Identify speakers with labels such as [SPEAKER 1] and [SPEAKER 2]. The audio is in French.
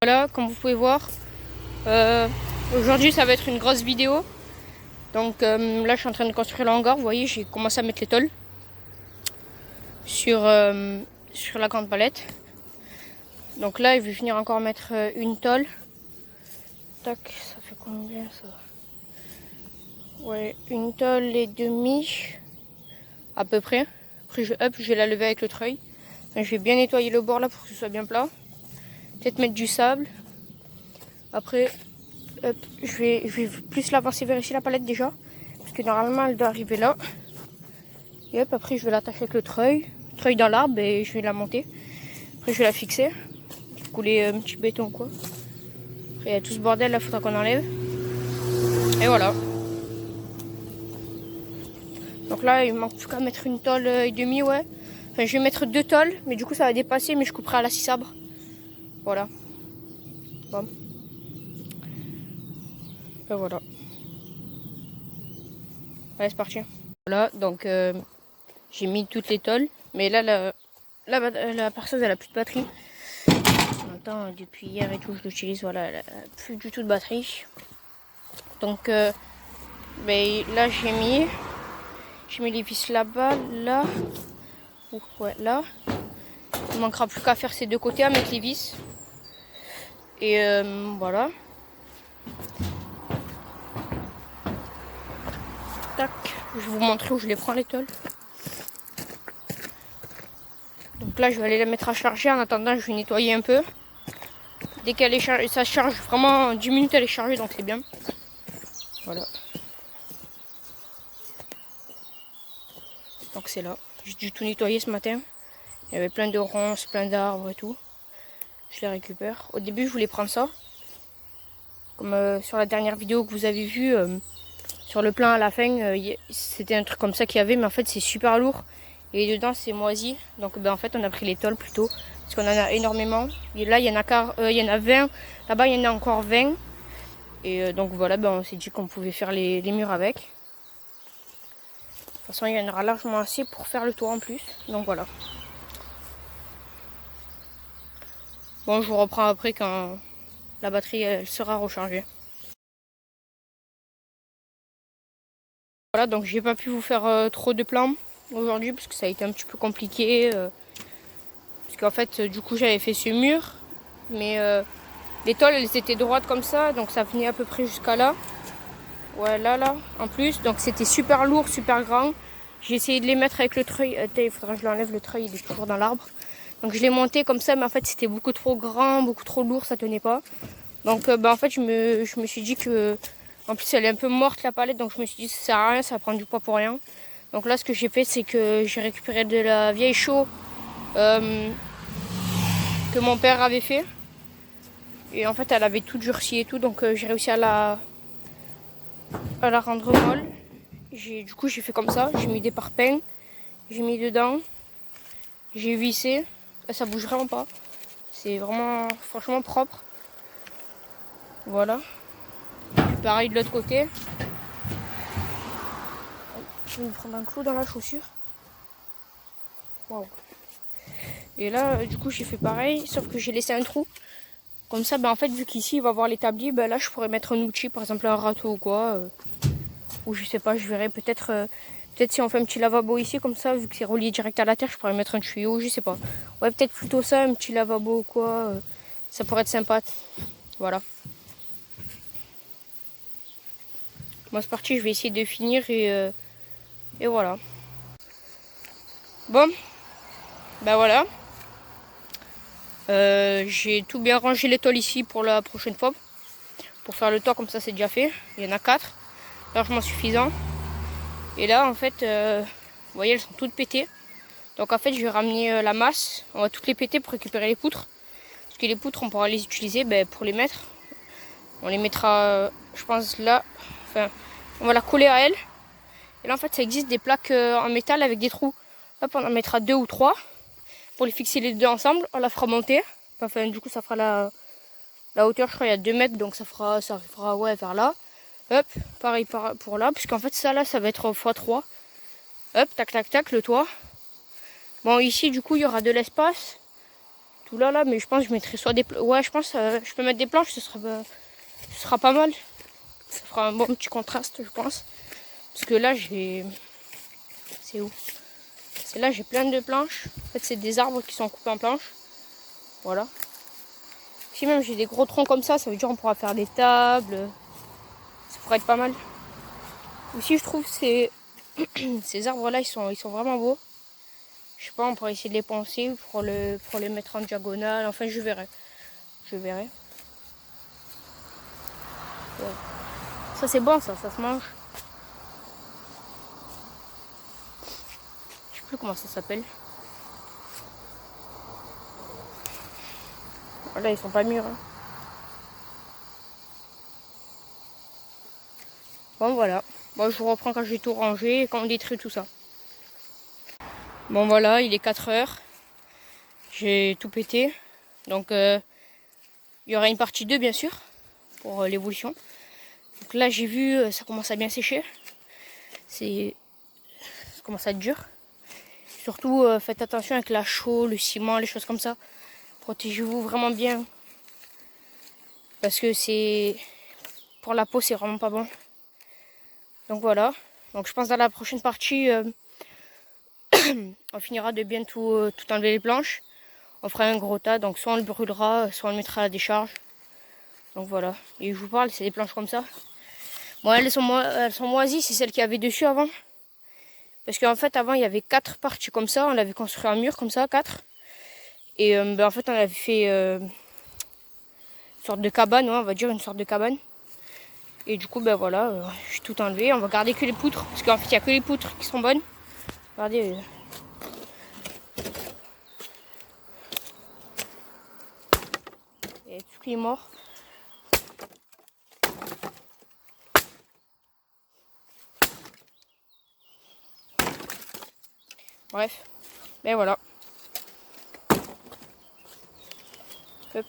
[SPEAKER 1] Voilà, comme vous pouvez voir, aujourd'hui ça va être une grosse vidéo. Donc là je suis en train de construire le hangar. Vous voyez, j'ai commencé à mettre les tôles sur la grande palette. Donc là je vais finir encore mettre une tôle. Tac, ça fait combien ça? Ouais, une tôle et demi à peu près. Après je vais la lever avec le treuil. Je vais bien nettoyer le bord là pour que ce soit bien plat. Peut-être mettre du sable. Après, hop, je vais plus l'avancer vers ici la palette déjà. Parce que normalement elle doit arriver là. Et hop, après je vais l'attacher avec le treuil dans l'arbre et je vais la monter. Après je vais la fixer. Je vais couler un petit béton quoi. Après il y a tout ce bordel là, il faudra qu'on enlève. Et voilà. Donc là il me manque plus qu'à mettre une tôle et demie, ouais. Enfin je vais mettre deux tôles, mais du coup ça va dépasser, mais je couperai à la scie sabre. Voilà. Bon. Et voilà. Allez c'est parti. Voilà, donc j'ai mis toutes les tôles. Mais là la perceuse elle a plus de batterie. Attends, depuis hier et tout je l'utilise, voilà, elle a plus du tout de batterie. Donc ben, là j'ai mis les vis là-bas, là. Ouais, là. Il manquera plus qu'à faire ces deux côtés, à mettre les vis. Et voilà. Tac, je vais vous montrer où je les prends les tôles. Donc là je vais aller la mettre à charger. En attendant je vais nettoyer un peu. Dès qu'elle est chargée, ça charge vraiment en 10 minutes, elle est chargée, donc c'est bien. Voilà. Donc c'est là. J'ai dû tout nettoyer ce matin. Il y avait plein de ronces, plein d'arbres et tout. Je les récupère. Au début, je voulais prendre ça. Comme sur la dernière vidéo que vous avez vue, sur le plan à la fin, c'était un truc comme ça qu'il y avait. Mais en fait, c'est super lourd. Et dedans, c'est moisi. Donc ben, en fait, on a pris les tôles plutôt. Parce qu'on en a énormément. Et là, il y en a 20. Là-bas, il y en a encore 20. Et donc voilà, ben, on s'est dit qu'on pouvait faire les murs avec. De toute façon, il y en aura largement assez pour faire le toit en plus. Donc voilà. Bon, je vous reprends après quand la batterie elle sera rechargée. Voilà, donc j'ai pas pu vous faire trop de plans aujourd'hui parce que ça a été un petit peu compliqué. Parce qu'en fait, du coup, j'avais fait ce mur. Mais les tôles, elles étaient droites comme ça. Donc ça venait à peu près jusqu'à là. Ouais, là, en plus. Donc c'était super lourd, super grand. J'ai essayé de les mettre avec le treuil. Il faudra que je l'enlève, le treuil, il est toujours dans l'arbre. Donc je l'ai monté comme ça, mais en fait c'était beaucoup trop grand, beaucoup trop lourd, ça tenait pas. Donc en fait je me suis dit que, en plus elle est un peu morte la palette, donc je me suis dit ça sert à rien, ça va prendre du poids pour rien. Donc là ce que j'ai fait c'est que j'ai récupéré de la vieille chaux que mon père avait fait. Et en fait elle avait tout durci et tout, donc j'ai réussi à la rendre molle. Du coup j'ai fait comme ça, j'ai mis des parpaings, j'ai mis dedans, j'ai vissé, ça bouge vraiment pas. C'est vraiment franchement propre. Voilà. Pareil de l'autre côté. Je vais me prendre un clou dans la chaussure. Waouh. Et là, du coup, j'ai fait pareil, sauf que j'ai laissé un trou. Comme ça, ben, en fait, vu qu'ici, il va avoir l'établi, ben, là, je pourrais mettre un outil, par exemple un râteau ou quoi. Ou je sais pas, je verrai peut-être si on fait un petit lavabo ici, comme ça, vu que c'est relié direct à la terre, je pourrais mettre un tuyau, je sais pas. Ouais, peut-être plutôt ça, un petit lavabo ou quoi. Ça pourrait être sympa. Voilà. Moi, c'est parti, je vais essayer de finir et voilà. Bon, ben voilà. J'ai tout bien rangé les tôles ici pour la prochaine fois. Pour faire le toit, comme ça c'est déjà fait. Il y en a 4, largement suffisant. Et là en fait, vous voyez, elles sont toutes pétées. Donc en fait je vais ramener la masse. On va toutes les péter pour récupérer les poutres. Parce que les poutres on pourra les utiliser pour les mettre. On les mettra, je pense là. Enfin, on va la coller à elle. Et là en fait ça existe des plaques en métal avec des trous. Hop, on en mettra 2 ou 3. Pour les fixer les deux ensemble, on la fera monter. Enfin, du coup, ça fera la hauteur, je crois, il y a 2 mètres, donc ça arrivera ouais, vers là. Hop, pareil pour là, puisqu'en fait, ça là, ça va être x3. Hop, tac, tac, tac, le toit. Bon, ici, du coup, il y aura de l'espace. tout là, mais je pense que je mettrai soit des... Ouais, je pense je peux mettre des planches, ce sera pas mal. Ça fera un bon petit contraste, je pense. Parce que là, j'ai... C'est où? C'est là, j'ai plein de planches. En fait, c'est des arbres qui sont coupés en planches. Voilà. Si même j'ai des gros troncs comme ça veut dire qu'on pourra faire des tables. Ça pourrait être pas mal. Aussi, je trouve que ces arbres-là, ils sont vraiment beaux. Je sais pas, on pourrait essayer de les poncer pour les mettre en diagonale. Enfin, je verrai. Je verrai. Ouais. Ça, c'est bon, ça se mange. Je sais plus comment ça s'appelle. Voilà, ils sont pas mûrs. Hein. Bon, voilà. Bon, je vous reprends quand j'ai tout rangé et quand on détruit tout ça. Bon, voilà, il est 4 heures. J'ai tout pété. Donc, il y aura une partie 2, bien sûr, pour l'évolution. Donc là, j'ai vu, ça commence à bien sécher. Ça commence à être dur. Surtout, faites attention avec la chaux, le ciment, les choses comme ça. Protégez-vous vraiment bien. Parce que pour la peau, c'est vraiment pas bon. Donc voilà. Donc je pense dans la prochaine partie, on finira de bien tout enlever les planches. On fera un gros tas. Donc soit on le brûlera, soit on le mettra à la décharge. Donc voilà. Et je vous parle, c'est des planches comme ça. Bon, elles sont moisies, c'est celles qu'il y avait dessus avant. Parce qu'en fait, avant, il y avait 4 parties comme ça. On avait construit un mur comme ça, 4. Et en fait, on avait fait une sorte de cabane, ouais, on va dire une sorte de cabane. Et du coup, ben voilà, j'ai tout enlevé. On va garder que les poutres. Parce qu'en fait, il n'y a que les poutres qui sont bonnes. Regardez. Il y a tout qui est mort. Bref, ben voilà. Hop.